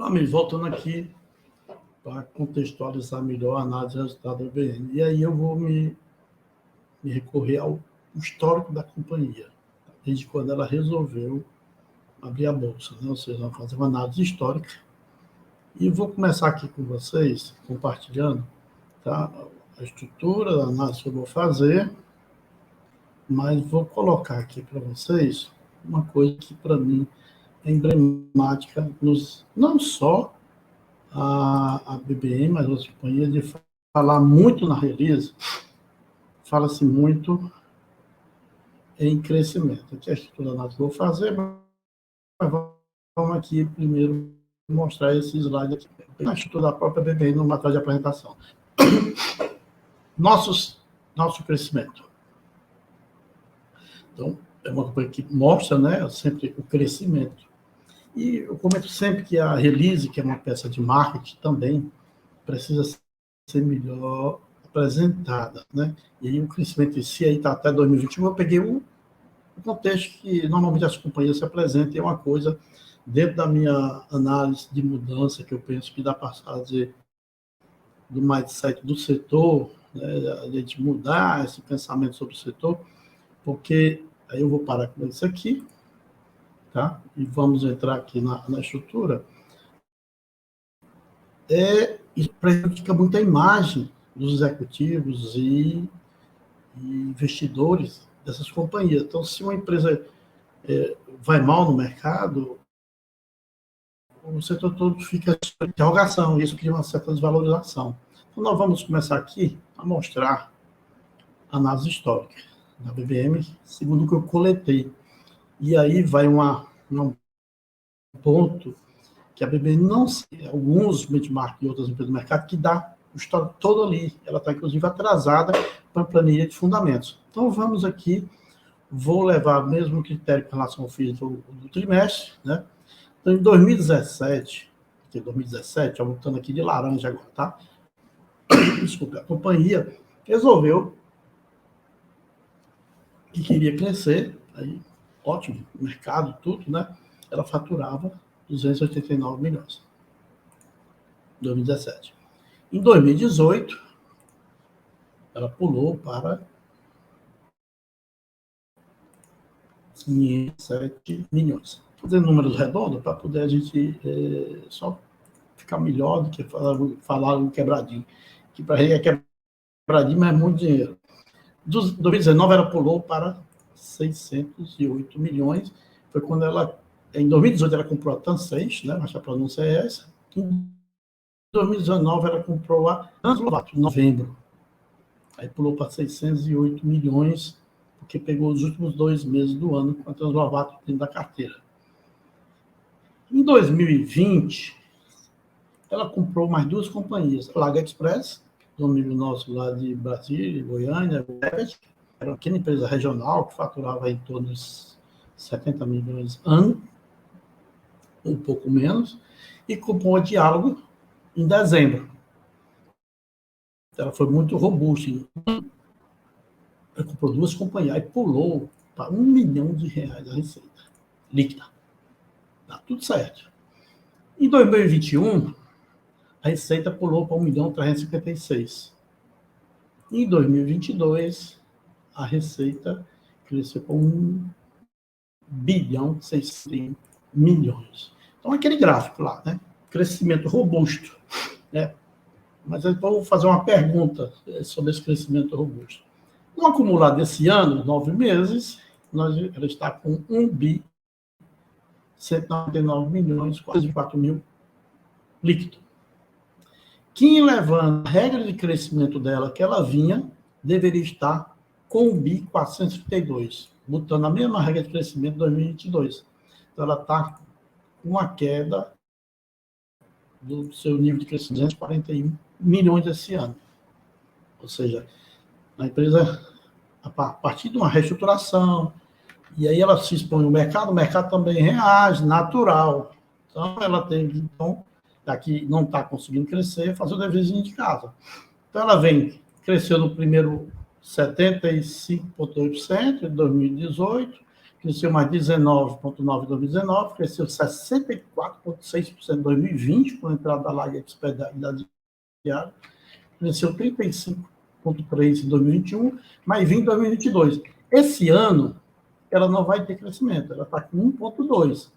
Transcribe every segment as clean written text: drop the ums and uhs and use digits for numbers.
Amigos, voltando aqui para contextualizar melhor a análise do resultado do IBM. E aí eu vou me recorrer ao histórico da companhia, desde quando ela resolveu abrir a bolsa, né? Ou seja, vamos fazer uma análise histórica. E vou começar aqui com vocês, compartilhando, tá? A estrutura da análise que eu vou fazer, mas vou colocar aqui para vocês uma coisa que, para mim, é emblemática, não só a BBM, mas outras companhias, de falar muito na release, fala-se muito em crescimento. Aqui a estrutura da análise que eu vou fazer, mas vamos aqui primeiro mostrar esse slide aqui. Na estrutura da própria BBM, no material de apresentação. Nosso crescimento. Então, é uma coisa que mostra, né, sempre o crescimento. E eu comento sempre que a release, que é uma peça de marketing também, precisa ser melhor apresentada, né? E aí o crescimento em si aí está até 2021. Eu peguei o contexto que normalmente as companhias se apresentam, e é uma coisa dentro da minha análise de mudança que eu penso que dá para fazer do mindset do setor, né, a gente mudar esse pensamento sobre o setor, porque aí eu vou parar com isso aqui, tá? E vamos entrar aqui na estrutura. Isso prejudica muito a imagem dos executivos e investidores dessas companhias. Então, se uma empresa vai mal no mercado, o setor todo fica em interrogação, e isso cria uma certa desvalorização. Então, nós vamos começar aqui a mostrar a análise histórica da BBM, segundo o que eu coletei. E aí vai um ponto que a BBM não sei, alguns benchmarks e outras empresas do mercado, que dá o histórico todo ali. Ela está, inclusive, atrasada para a planilha de fundamentos. Então, vamos aqui, vou levar o mesmo critério com relação ao FIIs do trimestre, né? Então, em 2017, voltando aqui de laranja agora, tá? Desculpa, a companhia resolveu que queria crescer, aí, ótimo, mercado, tudo, né? Ela faturava 289 milhões. 2017. Em 2018, ela pulou para 507 milhões. Estou fazendo números redondos para poder a gente só ficar melhor do que falar um quebradinho. Que para a gente é quebradinho, mas é muito dinheiro. 2019, ela pulou para 608 milhões. Foi quando ela, em 2018, ela comprou a Tan6, né? Mas a pronúncia é essa. Em 2019, ela comprou a Translovato, em novembro. Aí pulou para 608 milhões, porque pegou os últimos 2 meses do ano com a Translovato dentro da carteira. Em 2020, ela comprou mais 2 companhias. A Laga Express, do amigo nosso lá de Brasília, Goiânia, era uma pequena empresa regional que faturava em torno de 70 milhões ano, um pouco menos, e comprou a Diálogo em dezembro. Ela foi muito robusta. Ela comprou 2 companhias e pulou para R$1 milhão a receita líquida. Tá tudo certo. Em 2021, a receita pulou para 1.356 milhões. Em 2022, a receita cresceu para 1.600 milhões. Então, aquele gráfico lá, né? Crescimento robusto, né? Mas eu vou fazer uma pergunta sobre esse crescimento robusto. No acumulado desse ano, 9 meses, ela está com 1.199 milhões, quase 4 mil líquido. Quem levando a regra de crescimento dela que ela vinha, deveria estar com 1.432, botando a mesma regra de crescimento de 2022. Então, ela está com uma queda do seu nível de crescimento de 41 milhões esse ano. Ou seja, a empresa, a partir de uma reestruturação, e aí ela se expõe no mercado, o mercado também reage, natural. Então, ela tem que, daqui não está conseguindo crescer, fazer o deverzinho de casa. Então, ela cresceu no primeiro 75,8% em 2018, cresceu mais 19,9% em 2019, cresceu 64,6% em 2020, com a entrada da Laga Expert da diária, cresceu 35,3% em 2021, mas 20 em 2022. Esse ano, ela não vai ter crescimento, ela está com 1,2%.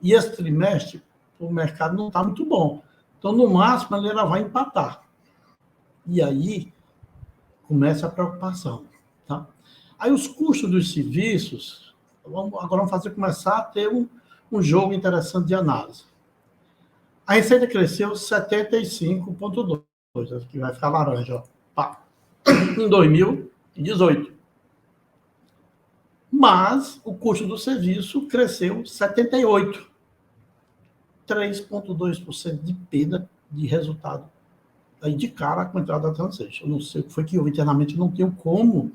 E esse trimestre, o mercado não está muito bom. Então, no máximo, ela vai empatar. E aí, começa a preocupação. Tá? Aí, os custos dos serviços, agora vamos começar a ter um jogo interessante de análise. A receita cresceu 75,2%, que vai ficar laranja, ó. Pá. Em 2018. Mas o custo do serviço cresceu 78%. 3,2% de perda de resultado. Aí de cara com a entrada da Transition. Eu não sei o que foi que houve internamente, não tenho como,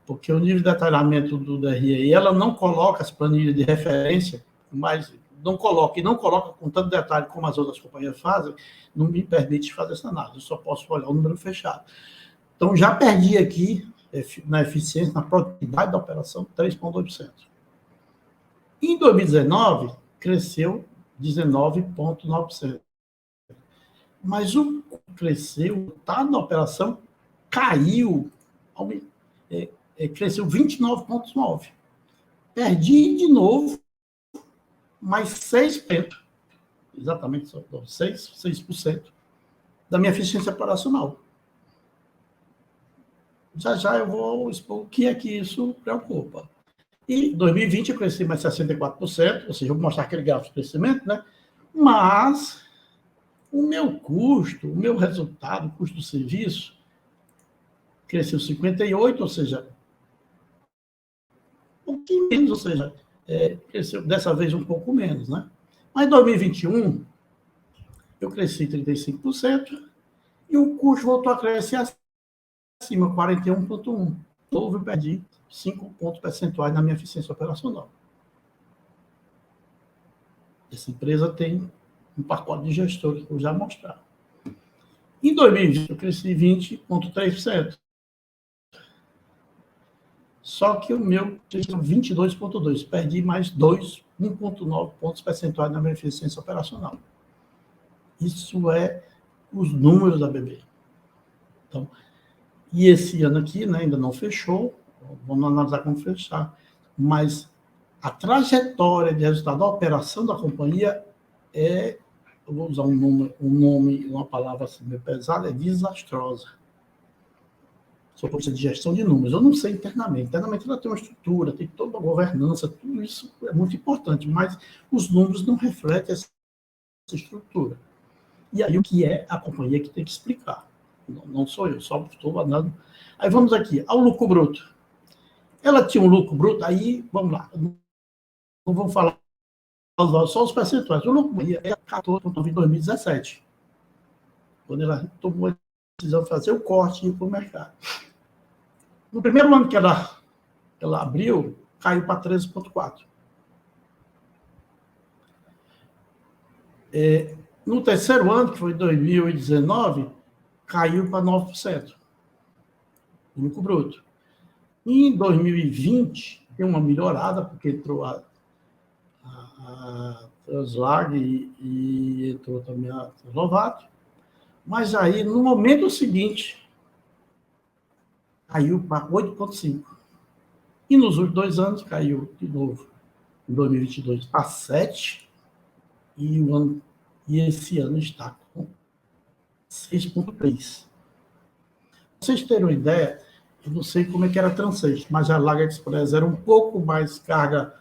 porque o nível de detalhamento do DRE, ela não coloca as planilhas de referência, mas não coloca, e não coloca com tanto detalhe como as outras companhias fazem, não me permite fazer essa análise, eu só posso olhar o número fechado. Então, já perdi aqui, na eficiência, na produtividade da operação, 3,2%. Em 2019, cresceu 19,9%. Mas o cresceu, tá na operação, caiu, cresceu 29,9%. Perdi de novo, mais 6%, exatamente 6% da minha eficiência operacional. Já eu vou expor o que é que isso preocupa. E em 2020 eu cresci mais 64%, ou seja, eu vou mostrar aquele gráfico de crescimento, né? Mas o meu custo, o meu resultado, o custo do serviço, cresceu 58%, ou seja, um pouquinho menos, ou seja, cresceu dessa vez um pouco menos, né? Mas em 2021, eu cresci 35% e o custo voltou a crescer acima, 41,1%. Houve, eu perdi 5 pontos percentuais na minha eficiência operacional. Essa empresa tem um pacote de gestores que eu já mostrar. Em 2020, eu cresci 20,3%. Só que o meu cresceu 22,2%. Perdi mais 1,9 pontos percentuais na minha eficiência operacional. Isso é os números da BB. Então, e esse ano aqui, né, ainda não fechou, vamos analisar como fechar, mas a trajetória de resultado da operação da companhia eu vou usar um nome, uma palavra assim meio pesada, é desastrosa. Sou professor de gestão de números, eu não sei internamente. Internamente ela tem uma estrutura, tem toda uma governança, tudo isso é muito importante, mas os números não refletem essa estrutura. E aí o que é a companhia que tem que explicar? Não sou eu, só estou andando. Aí vamos aqui, ao lucro bruto. Ela tinha um lucro bruto, aí, vamos lá, não vamos falar só os percentuais. O lucro bruto é 14,9 em 2017, quando ela tomou a decisão de fazer o corte e ir para o mercado. No primeiro ano que ela abriu, caiu para 13,4. No terceiro ano, que foi 2019, caiu para 9%. O lucro bruto. Em 2020, tem uma melhorada, porque entrou a Translag e entrou também a Translovato. Mas aí, no momento seguinte, caiu para 8,5%. E nos últimos 2 anos, caiu de novo. Em 2022, para 7%. E esse ano está com 6,3%. Para vocês terem uma ideia, eu não sei como é que era a Transition, mas a Laga Express era um pouco mais carga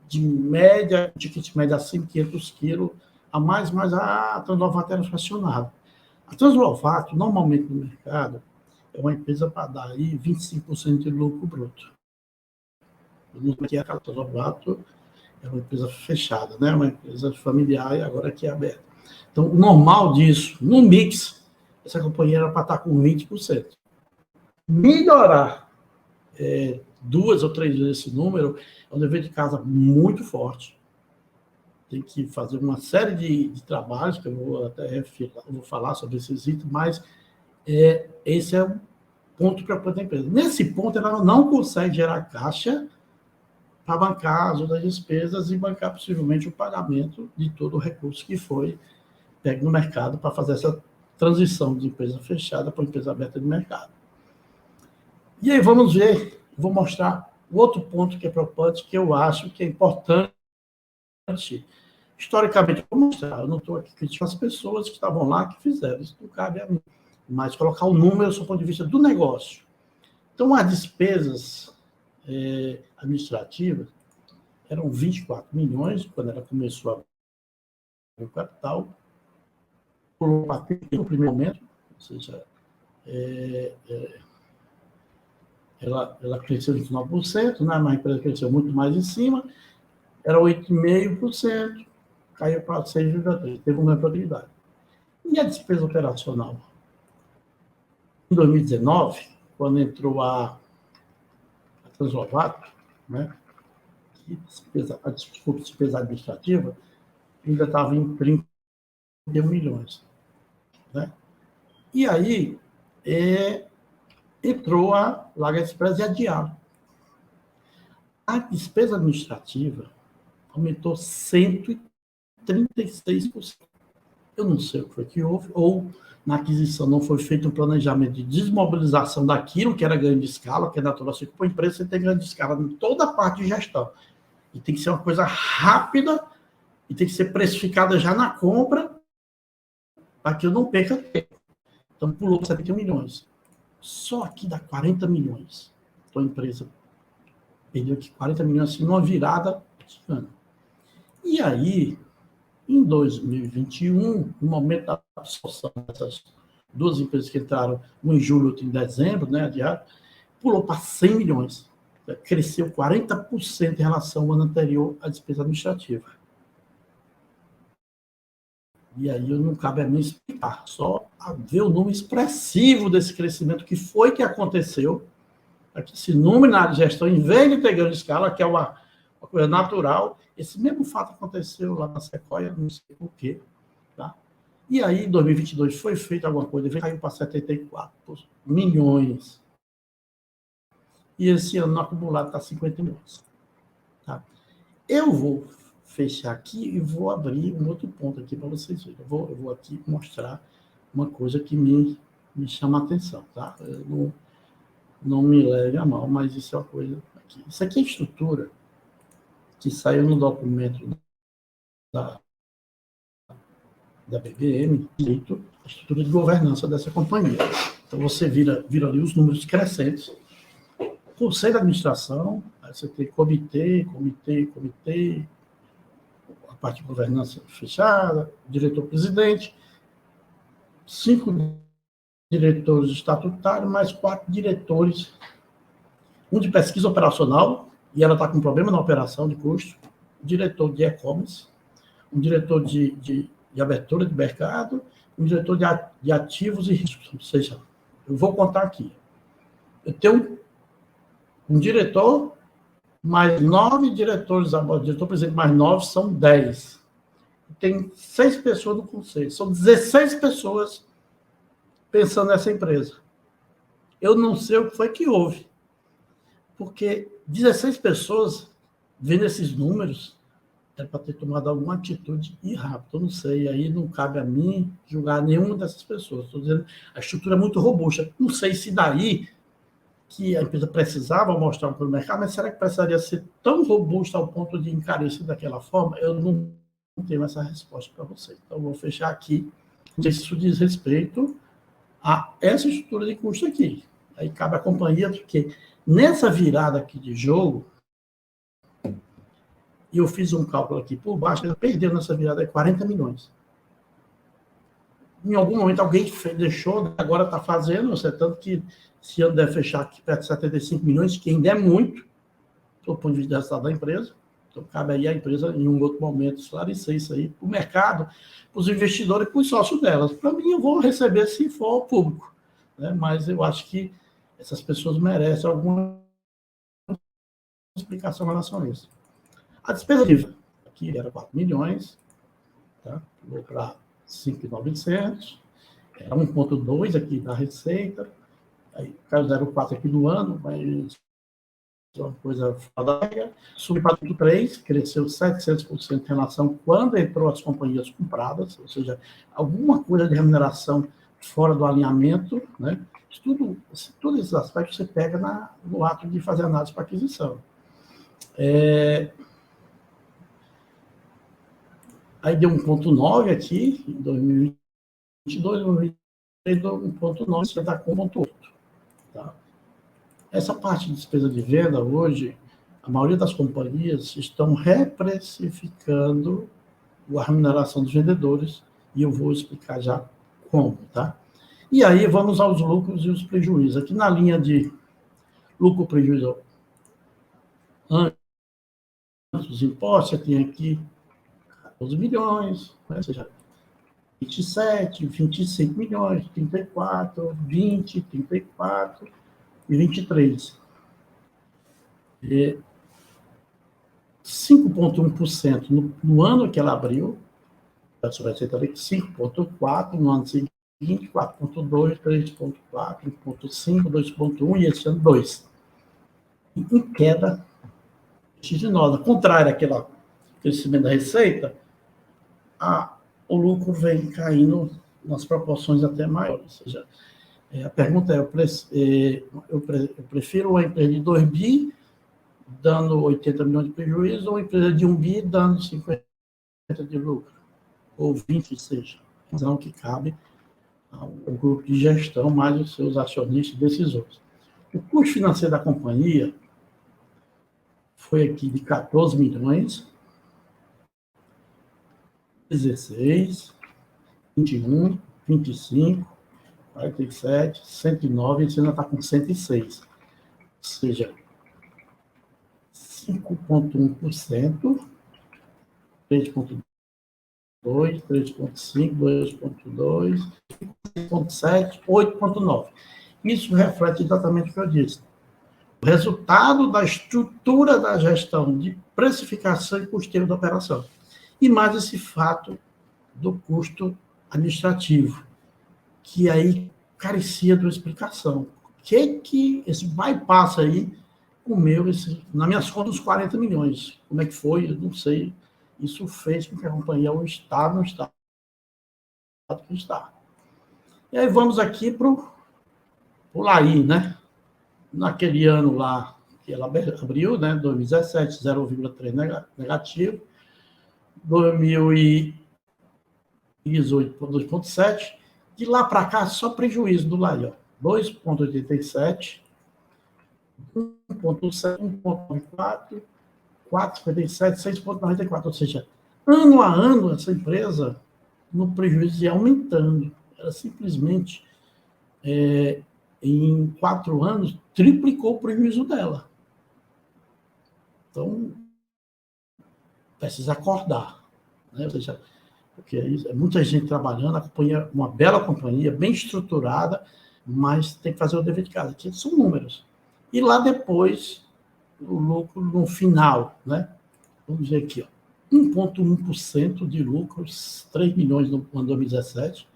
de média, ticket média acima de 500 quilos, a mais, mas a Translovato era fracionada. A Translovato, normalmente no mercado, é uma empresa para dar aí 25% de lucro bruto. Que é a Translovato é uma empresa fechada, né? Uma empresa familiar e agora aqui é aberta. Então, o normal disso, no mix, essa companhia era para estar com 20%. Melhorar 2 ou 3 vezes esse número é um dever de casa muito forte. Tem que fazer uma série de trabalhos, que eu vou até falar sobre esses itens, mas esse é um ponto preocupante da empresa. Nesse ponto, ela não consegue gerar caixa para bancar as outras despesas e bancar possivelmente o pagamento de todo o recurso que foi pego no mercado para fazer essa transição de empresa fechada para empresa aberta de mercado. E aí vamos ver, vou mostrar o outro ponto que é preocupante, que eu acho que é importante. Historicamente, eu vou mostrar, eu não estou aqui criticando as pessoas que estavam lá, que fizeram, isso não cabe a mim, mas colocar o número do ponto de vista do negócio. Então, as despesas administrativas eram 24 milhões, quando ela começou a abrir o capital, pulou para 30 no primeiro momento, ou seja, ela cresceu 29%, né, mas a empresa cresceu muito mais em cima, era 8,5%, caiu para 6,3%, teve uma rentabilidade. E a despesa operacional? Em 2019, quando entrou a Translovato, né, a despesa administrativa, ainda estava em 31 milhões. Né? E aí, entrou a Laga Express e adiaram. A despesa administrativa aumentou 136%. Eu não sei o que foi que houve, ou na aquisição não foi feito um planejamento de desmobilização daquilo que era grande escala, que é natural. Assim, para a empresa você tem grande escala em toda a parte de gestão. E tem que ser uma coisa rápida e tem que ser precificada já na compra para que eu não perca tempo. Então, pulou 71 milhões. Só aqui dá 40 milhões. Então, a empresa perdeu aqui 40 milhões assim, numa virada de ano. E aí, em 2021, no momento da absorção dessas duas empresas que entraram, um em julho, outro em dezembro, né, adiado, pulou para 100 milhões. Cresceu 40% em relação ao ano anterior à despesa administrativa. E aí não cabe a mim explicar, só ver o número expressivo desse crescimento, que foi que aconteceu. Aqui, esse número na gestão, em vez de ter grande escala, que é uma coisa natural, esse mesmo fato aconteceu lá na Sequoia, não sei por quê. Tá? E aí, em 2022, foi feita alguma coisa, caiu para 74 milhões. E esse ano, no acumulado, está 50 milhões. Tá? Eu vou fechar aqui e vou abrir um outro ponto aqui para vocês verem. Eu vou aqui mostrar uma coisa que me chama a atenção. Tá? Não me leve a mal, mas isso é uma coisa aqui. Isso aqui é estrutura que saiu no documento da BBM, a estrutura de governança dessa companhia. Então, você vira ali os números crescentes. Conselho de administração, aí você tem comitê, a parte de governança fechada, diretor-presidente, 5 diretores estatutários, mais 4 diretores, um de pesquisa operacional, e ela está com problema na operação de custo, um diretor de e-commerce, um diretor de abertura de mercado, um diretor de ativos e riscos. Ou seja, eu vou contar aqui. Eu tenho um diretor, mais 9 diretores, diretor-presidente mais 9 são 10. Tem 6 pessoas no conselho, são 16 pessoas pensando nessa empresa. Eu não sei o que foi que houve, porque 16 pessoas, vendo esses números, é para ter tomado alguma atitude e rápido. Eu não sei, aí não cabe a mim julgar nenhuma dessas pessoas. Estou dizendo, a estrutura é muito robusta. Não sei se daí que a empresa precisava mostrar para o mercado, mas será que precisaria ser tão robusta ao ponto de encarecer daquela forma? Eu não tenho essa resposta para você. Então, eu vou fechar aqui. Isso diz respeito a essa estrutura de custo aqui. Aí cabe à companhia, porque nessa virada aqui de jogo, e eu fiz um cálculo aqui por baixo, ela perdeu nessa virada 40 milhões. Em algum momento alguém deixou, agora está fazendo, tanto que esse ano deve fechar aqui perto de 75 milhões, que ainda é muito, do ponto de vista do resultado da empresa. Então, cabe aí a empresa, em um outro momento, esclarecer isso aí para o mercado, para os investidores e para os sócios delas. Para mim, eu vou receber se for público. Né? Mas eu acho que essas pessoas merecem alguma explicação em relação a isso. A despesa viva, aqui era 4 milhões, tá? Vou para 5.900, era 1,2 aqui da receita, aí caiu 0,4 aqui do ano, mas uma coisa fantástica. Subiu para 3, cresceu 700% em relação quando entrou as companhias compradas, ou seja, alguma coisa de remuneração fora do alinhamento, né? Todos esses aspectos você pega no ato de fazer análise para aquisição. Aí deu 1,9 aqui, em 2022, 2023 deu 1,9, você está com 1,8. Tá? Essa parte de despesa de venda, hoje, a maioria das companhias estão reprecificando a remuneração dos vendedores, e eu vou explicar já como, tá? E aí vamos aos lucros e os prejuízos. Aqui na linha de lucro, prejuízo, antes dos impostos, você tem aqui 14 milhões, né? Ou seja, 27, 25 milhões, 34, 20, 34 e 23. 5,1% no ano que ela abriu, a sua receita ali, 5,4%, no ano seguinte, 4,2%, 3,4%, 1,5%, 2,1% e esse ano 2%. Em queda vertiginosa. Contrário àquele crescimento da receita, o lucro vem caindo nas proporções até maiores. Ou seja, a pergunta é, eu prefiro uma empresa de 2 bi dando 80 milhões de prejuízo ou uma empresa de 1 bi dando 50 de lucro? Ou 20, seja. Razão que cabe ao grupo de gestão, mais os seus acionistas e decisores. O custo financeiro da companhia foi aqui de 14 milhões, 16, 21, 25, 47, 109, e você ainda está com 106. Ou seja, 5,1%, 3,2%, 3,5%, 2,2%, 5,7%, 8,9%. Isso reflete exatamente o que eu disse. O resultado da estrutura da gestão de precificação e custeio da operação. E mais esse fato do custo administrativo, que aí carecia de uma explicação. O que esse bypass aí comeu, na minhas contas, uns 40 milhões. Como é que foi? Eu não sei. Isso fez com que a companhia não está no estado que está. E aí vamos aqui para o LAI, né? Naquele ano lá que ela abriu, né? 2017, 0,3 negativo. 2018, 2,7. De lá para cá, só prejuízo do LAI, 2,87, 1,7, 1,94, 4,57, 6,94. Ou seja, ano a ano, essa empresa, no prejuízo, ia aumentando. Ela simplesmente, em 4 anos, triplicou o prejuízo dela. Então, precisa acordar, né? Ou seja, porque é muita gente trabalhando, a companhia, uma bela companhia, bem estruturada, mas tem que fazer o dever de casa. Aqui são números. E lá depois, o lucro no final, né? Vamos ver aqui, 1,1% de lucros, 3 milhões no ano 2017.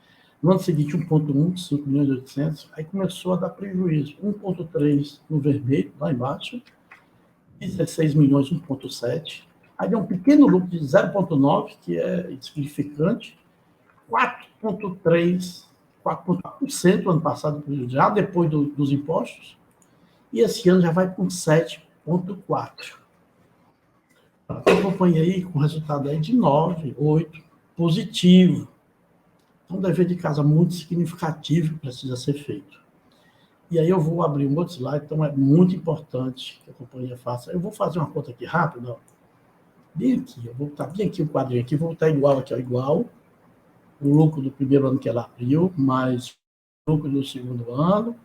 No ano seguinte, 1,1, 5 milhões e 800. Aí começou a dar prejuízo. 1,3 no vermelho, lá embaixo. 16 milhões, 1,7. Aí deu um pequeno lucro de 0,9, que é insignificante. 4,3, 4,4% ano passado, já depois dos impostos. E esse ano já vai com 7,4%. Acompanha aí com resultado aí de 9, 8, positivo. Então, um dever de casa muito significativo que precisa ser feito. E aí eu vou abrir um outro slide, então é muito importante que a companhia faça. Eu vou fazer uma conta aqui rápida, ó. Bem aqui, eu vou botar bem aqui o quadrinho aqui, vou botar igual aqui, ó, igual o lucro do primeiro ano que ela abriu, mais o lucro do segundo ano,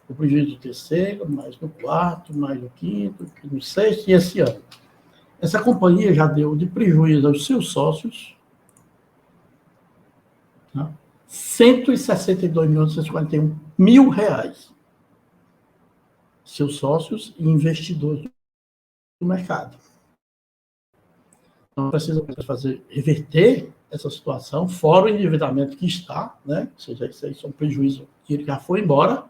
o prejuízo do terceiro, mais do quarto, mais do quinto, no sexto e esse ano. Essa companhia já deu de prejuízo aos seus sócios, tá? 162.941 reais. Seus sócios e investidores do mercado. Então, precisa reverter essa situação, fora o endividamento que está, né? Ou seja, isso aí são prejuízos que ele já foi embora,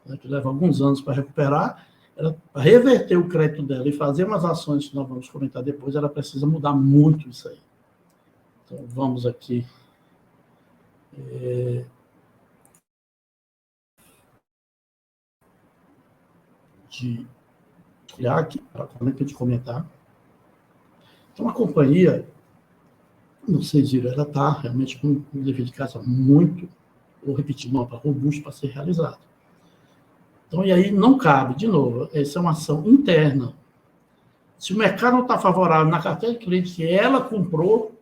né? Que leva alguns anos para recuperar, Para reverter o crédito dela e fazer umas ações que nós vamos comentar depois, ela precisa mudar muito isso aí. Então, vamos aqui. De olhar aqui para de comentar. Então, a companhia, não sei dizer, ela está realmente com um dever de casa muito, vou repetir, robusto para ser realizado. Então, e aí não cabe, de novo, essa é uma ação interna. Se o mercado não está favorável na carteira de clientes que ela comprou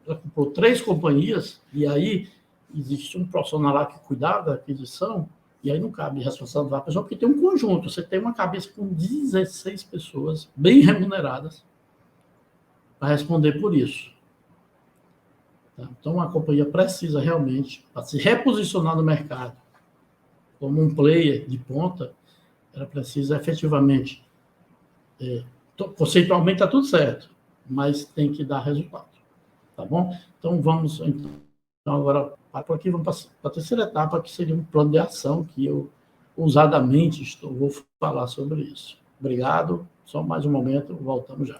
3 companhias, e aí existe um profissional lá que cuidava da aquisição, e aí não cabe responsabilizar a pessoa, porque tem um conjunto, você tem uma cabeça com 16 pessoas bem remuneradas para responder por isso. Então, a companhia precisa realmente, para se reposicionar no mercado como um player de ponta, ela precisa efetivamente, conceitualmente está tudo certo, mas tem que dar resultado, tá bom? Então, vamos agora por aqui, vamos para a terceira etapa, que seria um plano de ação, que eu ousadamente vou falar sobre isso. Obrigado, só mais um momento, voltamos já.